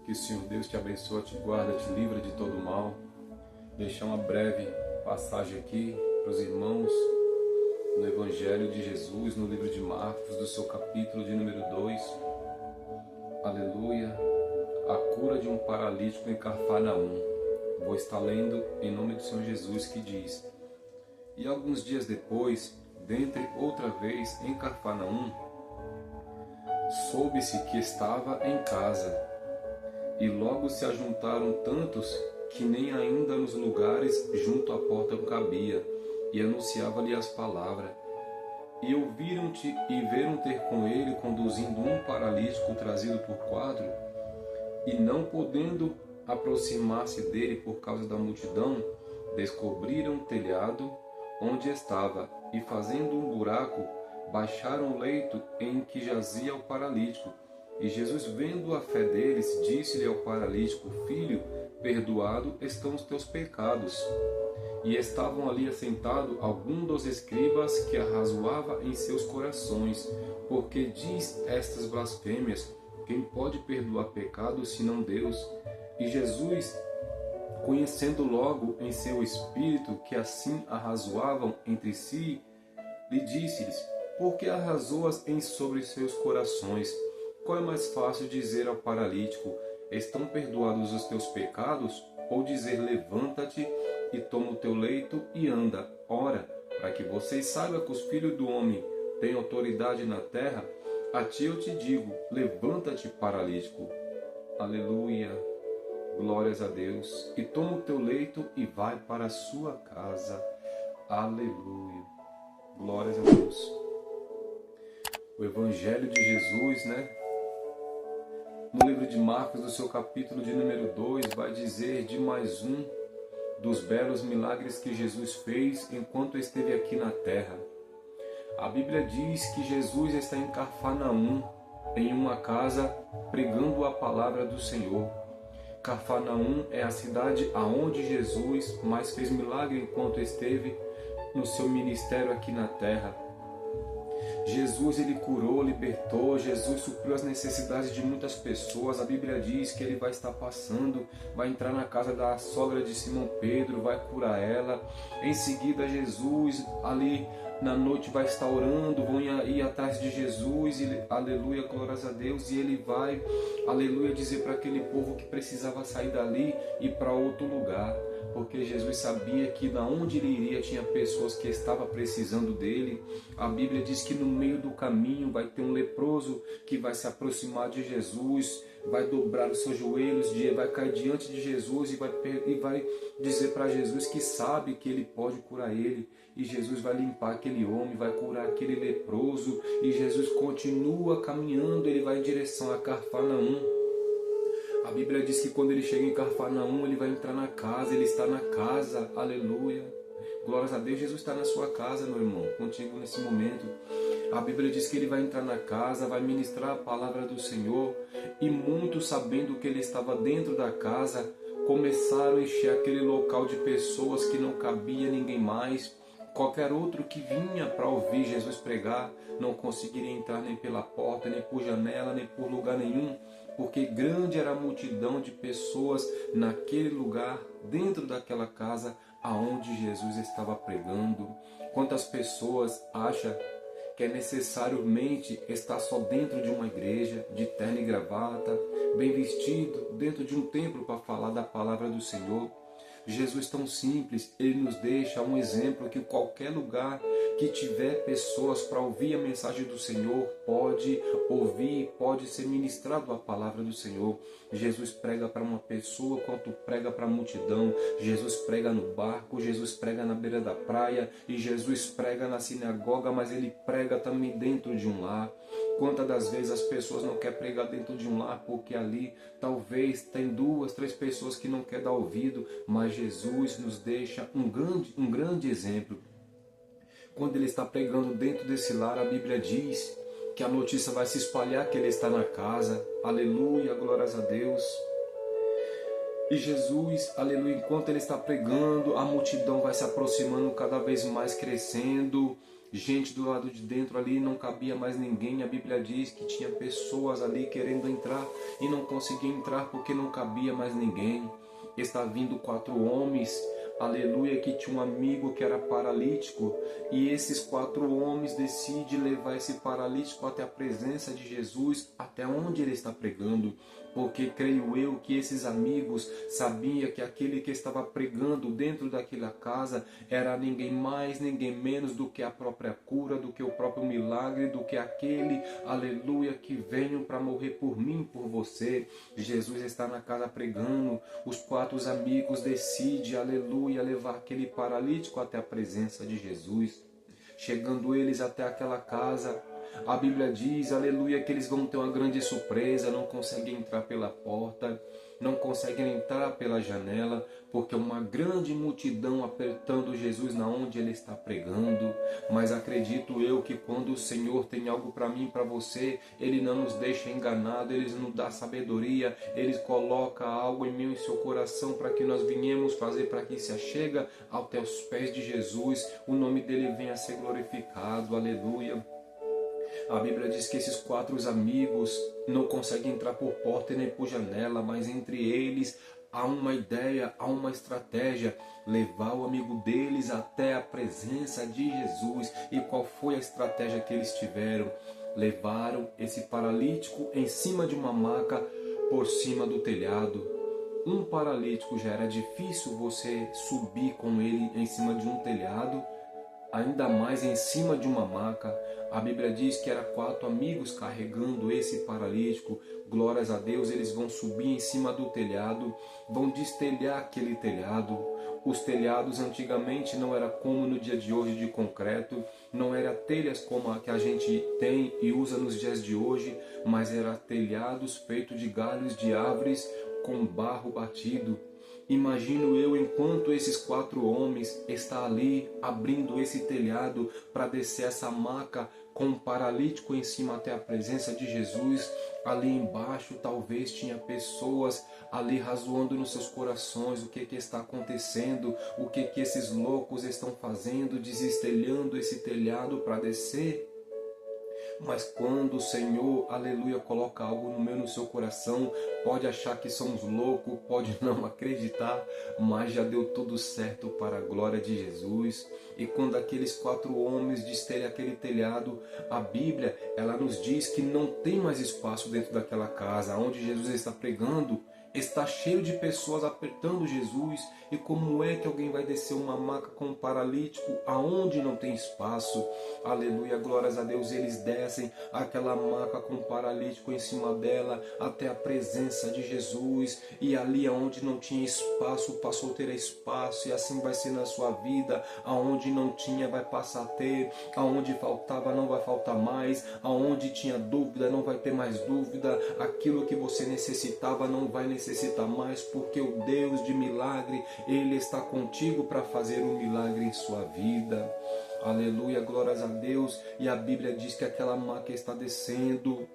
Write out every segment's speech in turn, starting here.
Que o Senhor Deus te abençoe, te guarda, te livra de todo mal. Deixar uma breve passagem aqui para os irmãos no Evangelho de Jesus, no livro de Marcos, do seu capítulo de número 2. Aleluia. A cura de um paralítico em Cafarnaum. Vou estar lendo em nome do Senhor Jesus, que diz: E alguns dias depois, dentre outra vez em Cafarnaum, soube-se que estava em casa. E logo se ajuntaram tantos que nem ainda nos lugares junto à porta cabia, e anunciava-lhe as palavras. E ouviram-te e veram ter com ele conduzindo um paralítico trazido por 4, e não podendo aproximar-se dele por causa da multidão, descobriram o telhado onde estava, e fazendo um buraco, baixaram o leito em que jazia o paralítico. E Jesus, vendo a fé deles, disse-lhe ao paralítico: Filho, perdoado estão os teus pecados. E estavam ali assentados alguns dos escribas, que arrazoava em seus corações: Porque diz estas blasfêmias? Quem pode perdoar pecados, senão Deus? E Jesus, conhecendo logo em seu espírito que assim arrazoavam entre si, lhe disse-lhes: Por que arrazoas em sobre seus corações? Qual é mais fácil dizer ao paralítico: Estão perdoados os teus pecados? Ou dizer: Levanta-te e toma o teu leito e anda? Ora, para que vocês saibam que os filhos do homem têm autoridade na terra, a ti eu te digo: levanta-te, paralítico. Aleluia. Glórias a Deus. E toma o teu leito e vai para a sua casa. Aleluia. Glórias a Deus. O Evangelho de Jesus, no livro de Marcos, do seu capítulo de número 2, vai dizer de mais um dos belos milagres que Jesus fez enquanto esteve aqui na terra. A Bíblia diz que Jesus está em Cafarnaum, em uma casa, pregando a palavra do Senhor. Cafarnaum é a cidade aonde Jesus mais fez milagre enquanto esteve no seu ministério aqui na terra. Jesus, ele curou, libertou, Jesus supriu as necessidades de muitas pessoas. A Bíblia diz que ele vai estar passando, vai entrar na casa da sogra de Simão Pedro, vai curar ela. Em seguida, Jesus, ali na noite, vai estar orando, vão ir atrás de Jesus, e, aleluia, glórias a Deus, e ele vai, aleluia, dizer para aquele povo que precisava sair dali e ir para outro lugar. Porque Jesus sabia que da onde ele iria tinha pessoas que estavam precisando dele. A Bíblia diz que no meio do caminho vai ter um leproso que vai se aproximar de Jesus, vai dobrar os seus joelhos, vai cair diante de Jesus e vai dizer para Jesus que sabe que ele pode curar ele. E Jesus vai limpar aquele homem, vai curar aquele leproso. E Jesus continua caminhando, ele vai em direção a Cafarnaum. A Bíblia diz que quando ele chega em Cafarnaum, ele vai entrar na casa, ele está na casa, aleluia. Glórias a Deus, Jesus está na sua casa, meu irmão, contigo nesse momento. A Bíblia diz que ele vai entrar na casa, vai ministrar a palavra do Senhor. E muitos, sabendo que ele estava dentro da casa, começaram a encher aquele local de pessoas que não cabia ninguém mais. Qualquer outro que vinha para ouvir Jesus pregar não conseguiria entrar nem pela porta, nem por janela, nem por lugar nenhum, porque grande era a multidão de pessoas naquele lugar, dentro daquela casa aonde Jesus estava pregando. Quantas pessoas acham que é necessariamente estar só dentro de uma igreja, de terno e gravata, bem vestido, dentro de um templo para falar da palavra do Senhor? Jesus, tão simples, ele nos deixa um exemplo que qualquer lugar que tiver pessoas para ouvir a mensagem do Senhor, pode ouvir, pode ser ministrado a palavra do Senhor. Jesus prega para uma pessoa quanto prega para a multidão. Jesus prega no barco, Jesus prega na beira da praia e Jesus prega na sinagoga, mas ele prega também dentro de um lar. Quantas das vezes as pessoas não querem pregar dentro de um lar porque ali talvez tem 2, 3 pessoas que não querem dar ouvido, mas Jesus nos deixa um grande exemplo. Quando ele está pregando dentro desse lar, a Bíblia diz que a notícia vai se espalhar que ele está na casa. Aleluia, glórias a Deus. E Jesus, aleluia, enquanto ele está pregando, a multidão vai se aproximando, cada vez mais crescendo. gente do lado de dentro ali, não cabia mais ninguém. A Bíblia diz que tinha pessoas ali querendo entrar e não conseguiam entrar porque não cabia mais ninguém. Está vindo 4 homens, aleluia, que tinha um amigo que era paralítico, e esses 4 homens decidem levar esse paralítico até a presença de Jesus, até onde ele está pregando, porque creio eu que esses amigos sabiam que aquele que estava pregando dentro daquela casa era ninguém mais, ninguém menos do que a própria cura, do que o próprio milagre, do que aquele, aleluia, que veio para morrer por mim, por você. Jesus está na casa pregando, os 4 amigos decidem, aleluia, levar aquele paralítico até a presença de Jesus. Chegando eles até aquela casa, a Bíblia diz, aleluia, que eles vão ter uma grande surpresa, não conseguem entrar pela porta, não conseguem entrar pela janela, porque uma grande multidão apertando Jesus na onde ele está pregando. Mas acredito eu que quando o Senhor tem algo para mim e para você, ele não nos deixa enganado, ele nos dá sabedoria, ele coloca algo em mim e em seu coração para que nós venhamos fazer, para que se achega até os pés de Jesus, o nome dele venha a ser glorificado, aleluia. A Bíblia diz que esses 4 amigos não conseguem entrar por porta e nem por janela, mas entre eles há uma ideia, há uma estratégia, levar o amigo deles até a presença de Jesus. E qual foi a estratégia que eles tiveram? Levaram esse paralítico em cima de uma maca por cima do telhado. Um paralítico já era difícil você subir com ele em cima de um telhado, ainda mais em cima de uma maca. A Bíblia diz que era 4 amigos carregando esse paralítico. Glórias a Deus, eles vão subir em cima do telhado, vão destelhar aquele telhado. Os telhados antigamente não era como no dia de hoje de concreto, não era telhas como a que a gente tem e usa nos dias de hoje, mas era telhados feitos de galhos de árvores com barro batido. Imagino eu enquanto esses 4 homens estão ali abrindo esse telhado para descer essa maca com um paralítico em cima até a presença de Jesus. Ali embaixo talvez tinha pessoas ali razoando nos seus corações o que está acontecendo, o que esses loucos estão fazendo, desestelhando esse telhado para descer. Mas quando o Senhor, aleluia, coloca algo no meu, no seu coração, pode achar que somos loucos, pode não acreditar, mas já deu tudo certo para a glória de Jesus. E quando aqueles 4 homens destelham aquele telhado, a Bíblia, ela nos diz que não tem mais espaço dentro daquela casa, onde Jesus está pregando. Está cheio de pessoas apertando Jesus. E como é que alguém vai descer uma maca com um paralítico aonde não tem espaço? Aleluia, glórias a Deus. Eles descem aquela maca com um paralítico em cima dela até a presença de Jesus. E ali aonde não tinha espaço, passou a ter espaço. E assim vai ser na sua vida. Aonde não tinha, vai passar a ter. Aonde faltava, não vai faltar mais. Aonde tinha dúvida, não vai ter mais dúvida. Aquilo que você necessitava, não vai necessitar mais, porque o Deus de milagre, Ele está contigo para fazer um milagre em sua vida. Aleluia, glórias a Deus. E a Bíblia diz que aquela maca está descendo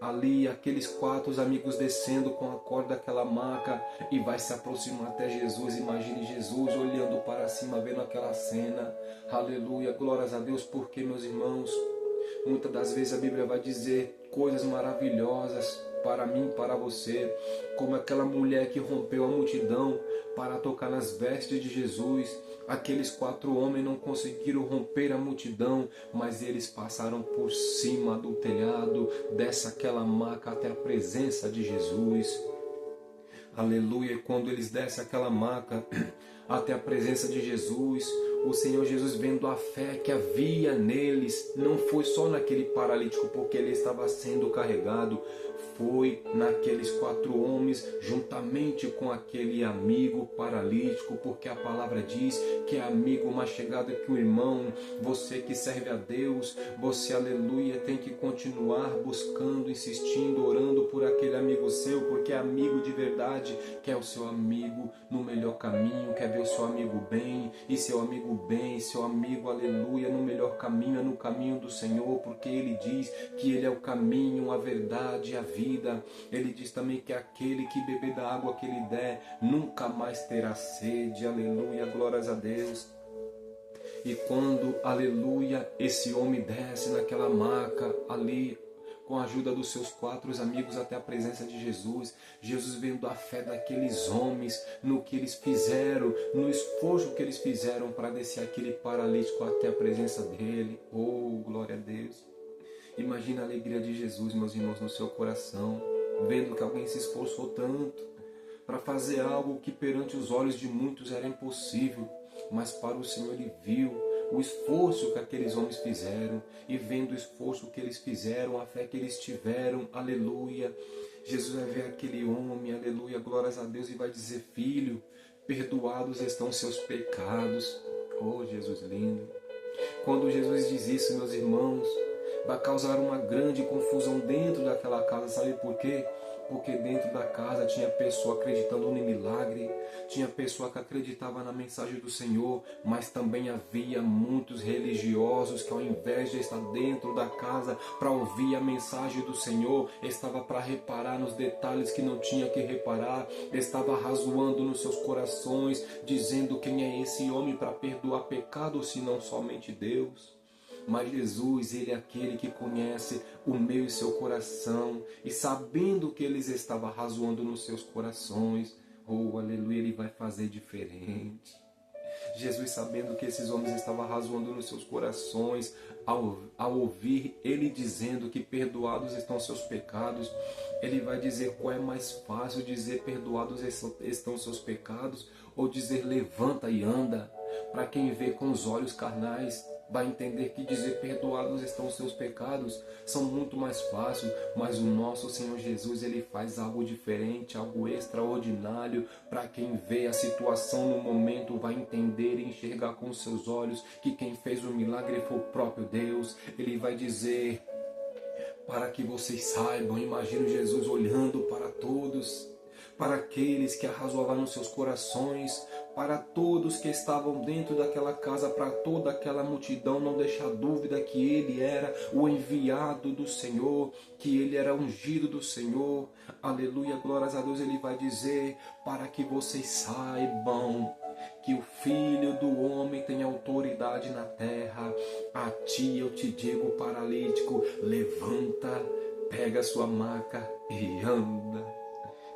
ali, aqueles 4 amigos descendo com a corda daquela maca e vai se aproximar até Jesus. Imagine Jesus olhando para cima, vendo aquela cena. Aleluia, glórias a Deus, porque, meus irmãos, muitas das vezes a Bíblia vai dizer coisas maravilhosas para mim, para você, como aquela mulher que rompeu a multidão para tocar nas vestes de Jesus. Aqueles 4 homens não conseguiram romper a multidão, mas eles passaram por cima do telhado, desce aquela maca até a presença de Jesus. Aleluia, e quando eles descem aquela maca até a presença de Jesus, o Senhor Jesus, vendo a fé que havia neles, não foi só naquele paralítico porque ele estava sendo carregado, foi naqueles 4 homens, juntamente com aquele amigo paralítico, porque a palavra diz que é amigo mais chegado que o irmão. Você que serve a Deus, você, aleluia, tem que continuar buscando, insistindo, orando por aquele amigo seu, porque é amigo de verdade, quer o seu amigo no melhor caminho, quer ver o seu amigo bem, e seu amigo bem, seu amigo, aleluia, no melhor caminho, é no caminho do Senhor, porque Ele diz que Ele é o caminho, a verdade e a vida. Ele diz também que aquele que beber da água que Ele der, nunca mais terá sede, aleluia, glórias a Deus. E quando, aleluia, esse homem desce naquela maca ali, com a ajuda dos seus 4 amigos até a presença de Jesus, Jesus vendo a fé daqueles homens, no que eles fizeram, no esforço que eles fizeram para descer aquele paralítico até a presença dele. Oh, glória a Deus! Imagina a alegria de Jesus, meus irmãos, no seu coração, vendo que alguém se esforçou tanto para fazer algo que perante os olhos de muitos era impossível, mas para o Senhor ele viu o esforço que aqueles homens fizeram, e vendo o esforço que eles fizeram, a fé que eles tiveram, aleluia, Jesus vai ver aquele homem, aleluia, glórias a Deus, e vai dizer: filho, perdoados estão seus pecados. Oh, Jesus lindo! Quando Jesus diz isso, meus irmãos, vai causar uma grande confusão dentro daquela casa. Sabe por quê? Porque dentro da casa tinha pessoa acreditando no milagre, tinha pessoa que acreditava na mensagem do Senhor, mas também havia muitos religiosos que, ao invés de estar dentro da casa para ouvir a mensagem do Senhor, estava para reparar nos detalhes que não tinha que reparar, estava razoando nos seus corações, dizendo: quem é esse homem para perdoar pecados, senão somente Deus? Mas Jesus, Ele é aquele que conhece o meu e seu coração, e sabendo que eles estavam razoando nos seus corações, oh, aleluia, Ele vai fazer diferente. Jesus, sabendo que esses homens estavam razoando nos seus corações, ao ouvir Ele dizendo que perdoados estão seus pecados, Ele vai dizer: qual é mais fácil, dizer perdoados estão seus pecados, ou dizer levanta e anda? Para quem vê com os olhos carnais, vai entender que dizer perdoados estão os seus pecados são muito mais fácil, mas o nosso Senhor Jesus, Ele faz algo diferente, algo extraordinário. Para quem vê a situação no momento, vai entender e enxergar com os seus olhos que quem fez o milagre foi o próprio Deus. Ele vai dizer: para que vocês saibam, imagino Jesus olhando para todos, para aqueles que arrazoavam nos seus corações, para todos que estavam dentro daquela casa, para toda aquela multidão, não deixar dúvida que Ele era o enviado do Senhor, que Ele era ungido do Senhor. Aleluia, glórias a Deus. Ele vai dizer: para que vocês saibam que o Filho do Homem tem autoridade na terra. A ti eu te digo, paralítico, levanta, pega a sua maca e anda.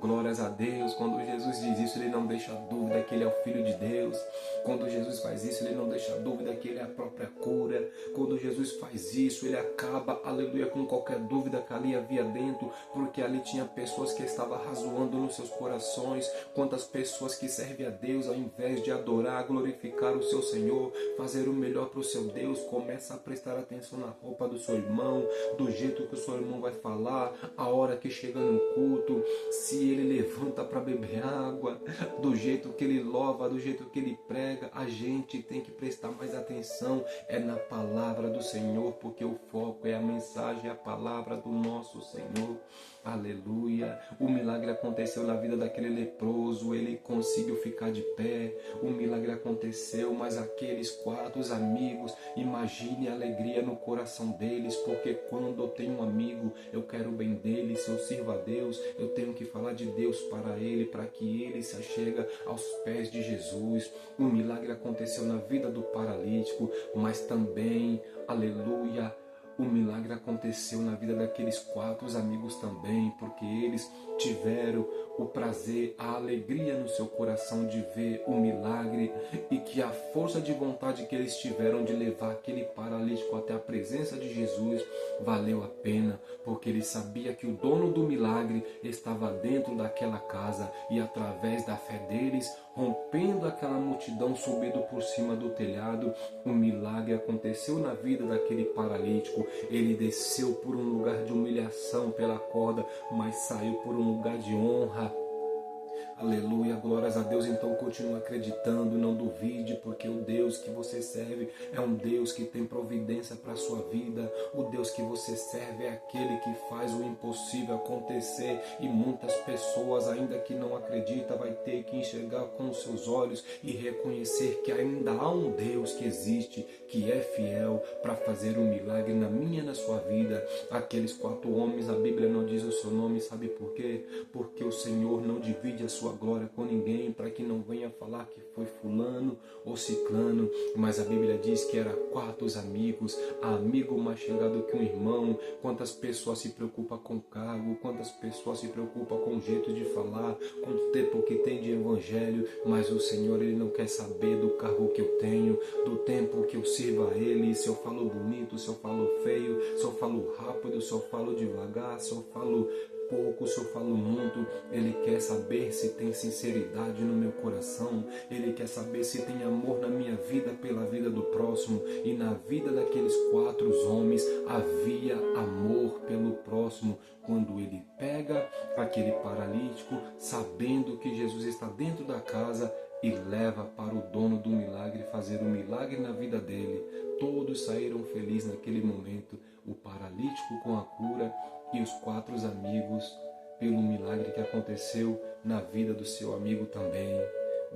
Glórias a Deus. Quando Jesus diz isso, Ele não deixa dúvida que Ele é o Filho de Deus. Quando Jesus faz isso, Ele não deixa dúvida que Ele é a própria cura. Quando Jesus faz isso, Ele acaba, aleluia, com qualquer dúvida que ali havia dentro, porque ali tinha pessoas que estavam razoando nos seus corações. Quantas pessoas que servem a Deus, ao invés de adorar, glorificar o seu Senhor, fazer o melhor para o seu Deus, começa a prestar atenção na roupa do seu irmão, do jeito que o seu irmão vai falar, a hora que chega no culto, se ele levanta para beber água, do jeito que ele louva, do jeito que ele prega. A gente tem que prestar mais atenção na palavra do Senhor, porque o foco é a mensagem, a palavra do nosso Senhor. Aleluia. O milagre aconteceu na vida daquele leproso, ele conseguiu ficar de pé. O milagre aconteceu, mas aqueles 4 amigos, imagine a alegria no coração deles, porque quando eu tenho um amigo, eu quero o bem dele. Se eu sirvo a Deus, eu tenho que falar de Deus para ele, para que ele se achega aos pés de Jesus. O milagre aconteceu na vida do paralítico, mas também, aleluia, o milagre aconteceu na vida daqueles 4 amigos também, porque eles tiveram o prazer, a alegria no seu coração de ver o milagre, e que a força de vontade que eles tiveram de levar aquele paralítico até a presença de Jesus valeu a pena, porque ele sabia que o dono do milagre estava dentro daquela casa, e através da fé deles, rompendo aquela multidão, subindo por cima do telhado, o milagre aconteceu na vida daquele paralítico. Ele desceu por um lugar de humilhação pela corda, mas saiu por um lugar de honra. Aleluia, glórias a Deus. Então continue acreditando, não duvide, porque o Deus que você serve é um Deus que tem providência para a sua vida. O Deus que você serve é aquele que faz o impossível acontecer, e muitas pessoas, ainda que não acreditam, vai ter que enxergar com os seus olhos e reconhecer que ainda há um Deus que existe, que é fiel para fazer um milagre na minha e na sua vida. Aqueles 4 homens, a Bíblia não diz o seu nome, sabe por quê? Porque o Senhor não divide a sua sua glória com ninguém, para que não venha falar que foi fulano ou ciclano, mas a Bíblia diz que era 4 amigos, amigo mais chegado que um irmão. Quantas pessoas se preocupam com o cargo, quantas pessoas se preocupam com o jeito de falar, com o tempo que tem de evangelho, mas o Senhor, Ele não quer saber do cargo que eu tenho, do tempo que eu sirvo a Ele, se eu falo bonito, se eu falo feio, se eu falo rápido, se eu falo devagar, se eu falo pouco, se eu falo muito. Ele quer saber se tem sinceridade no meu coração. Ele quer saber se tem amor na minha vida pela vida do próximo. E na vida daqueles 4 homens havia amor pelo próximo. Quando ele pega aquele paralítico, sabendo que Jesus está dentro da casa, e leva para o dono do milagre fazer um milagre na vida dele. Todos saíram felizes naquele momento. O paralítico com a cura e os 4 amigos pelo milagre que aconteceu na vida do seu amigo também.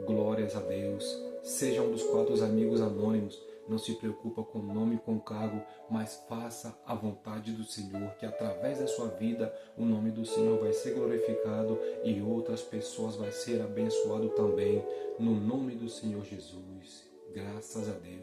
Glórias a Deus. Seja um dos 4 amigos anônimos. Não se preocupa com o nome e com o cargo, mas faça a vontade do Senhor, que através da sua vida o nome do Senhor vai ser glorificado e outras pessoas vai ser abençoado também, no nome do Senhor Jesus. Graças a Deus.